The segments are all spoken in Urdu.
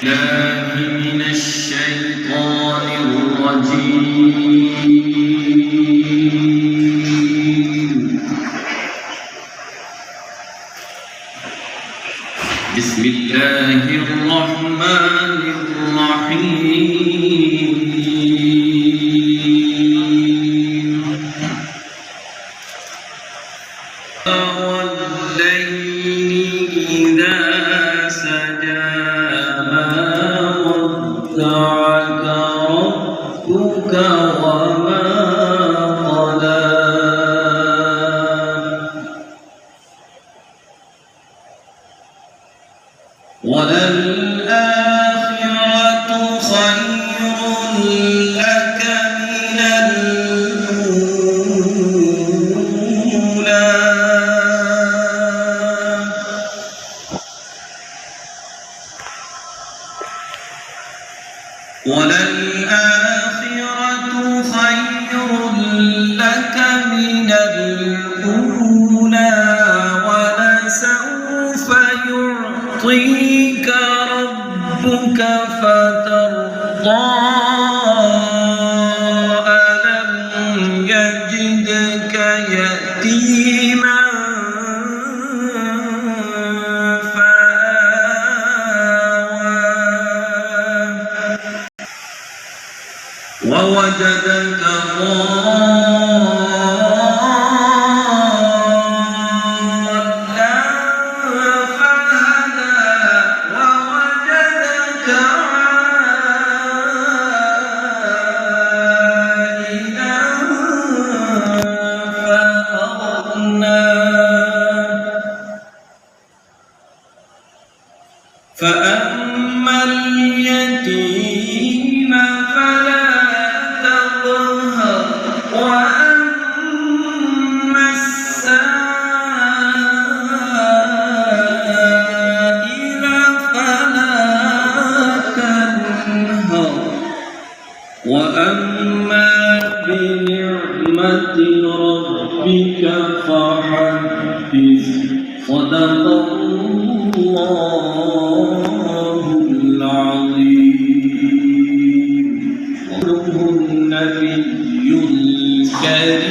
من الشيطان الرجيم. بسم الله الرحمن الرحيم. والليل إذا سجى ما ودعك ربك وما قلى وللآخرة خير لك من الأولى وللآخرة خير لك من الأولى ولسوف يعطيك ربك فترضى ألم يجدك يتيما ووجدك ضالا فهدى ووجدك عائلا فأغنى فأما اليتيم فلا وأما السائل فلا تنهر وأما بنعمة ربك فحدث صدق الله العظيم. النبي الكريم.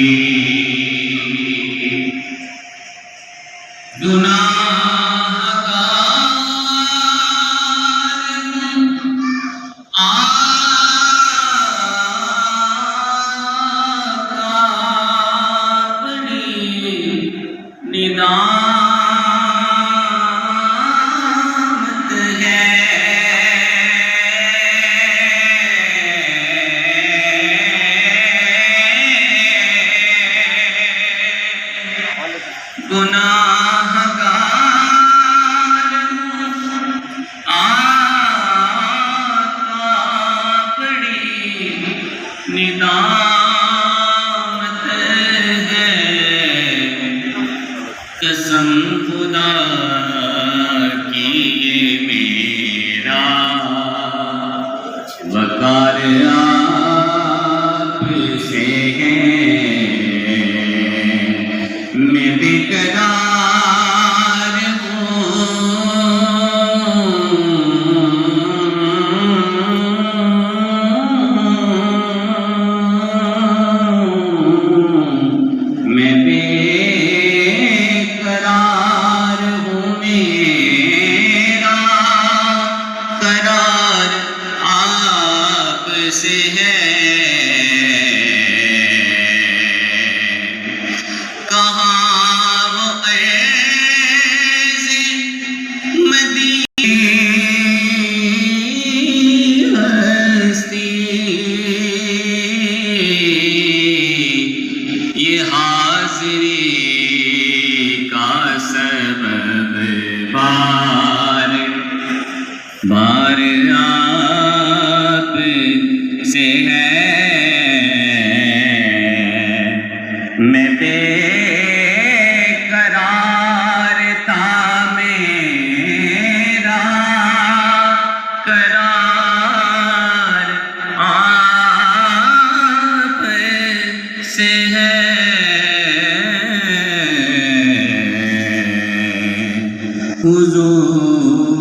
ندامت ہے گناہ گار آقا بڑی ندامت ہے قسم خدا کی یہ میرا وقار آپ سے ہے میں بیقرار میں بیقرار ہوں میرا قرار آپ سے ہے کہاں وہ عرض مدی ہستی یہ حاضری کا سبب بار بار آپ سے ہے میں بے قرار تھا میرا قرار آپ سے ہے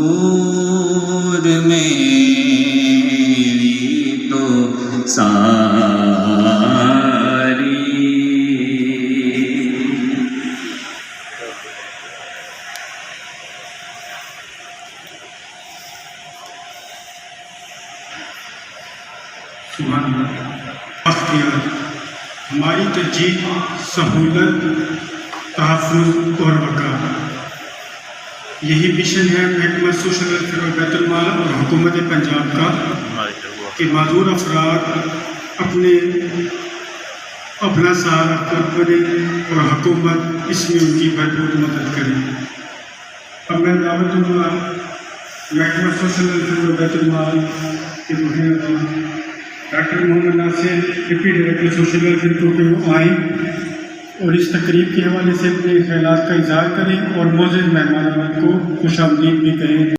حضور میری تو ساری سبحان اللہ اختیار ہماری ترجیح سہولت تحفظ اور بقا یہی مشن ہے محکمہ سوشل ویلفیئر اور بیت المال اور حکومت پنجاب کا کہ معذور افراد اپنا سہارا خود بنے اور حکومت اس میں ان کی بھرپور مدد کرے اب میں دعوت دوں گا محکمہ سوشل ویلفیئر اور بیت المال کے ڈاکٹر محمد ناصر ڈپٹی ڈائریکٹر سوشل ویلفیئر کو کہ وہ آئیں اور اس تقریب کے حوالے سے اپنے خیالات کا اظہار کریں اور معزز مہمانان کو خوش آمدید بھی کہیں